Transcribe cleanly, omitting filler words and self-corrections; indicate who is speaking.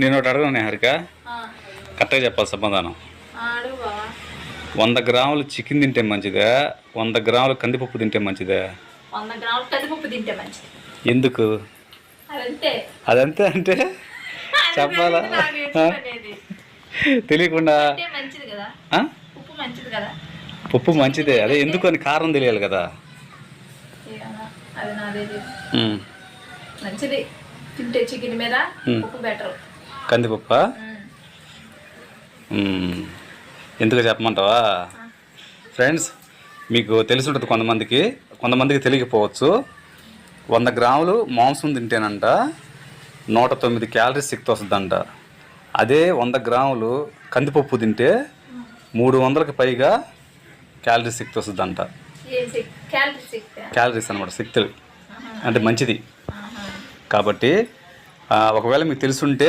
Speaker 1: నేను ఒకటి అడగను హరిక, కరెక్ట్గా చెప్పాలి సమాధానం. 100 గ్రాములు చికెన్ తింటే మంచిదా, 100 గ్రాములు కందిపప్పు తింటే మంచిదా?
Speaker 2: 100 గ్రాములు కందిపప్పు తింటే మంచిది.
Speaker 1: ఎందుకు అదంతే అంటే చెప్పాలా? తెలియకుండా పప్పు మంచిదే, అదే ఎందుకు అని కారణం తెలియాలి కదా.
Speaker 2: మంచిది తింటే చికెన్ మీద పప్పు బెటర్.
Speaker 1: కందిపప్పా? ఎందుకు చెప్పమంటావా? ఫ్రెండ్స్, మీకు తెలిసి ఉంటుంది కొంతమందికి తెలియకపోవచ్చు. 100 గ్రాములు మాంసం తింటేనంట 109 క్యాలరీస్ శక్తి వస్తుందంట. అదే 100 గ్రాములు కందిపప్పు తింటే 300కి పైగా క్యాలరీస్ శక్తి వస్తుందంట. క్యాలరీస్ అనమాట, శక్తులు అంటే మంచిది. కాబట్టి ఒకవేళ మీకు తెలుసుంటే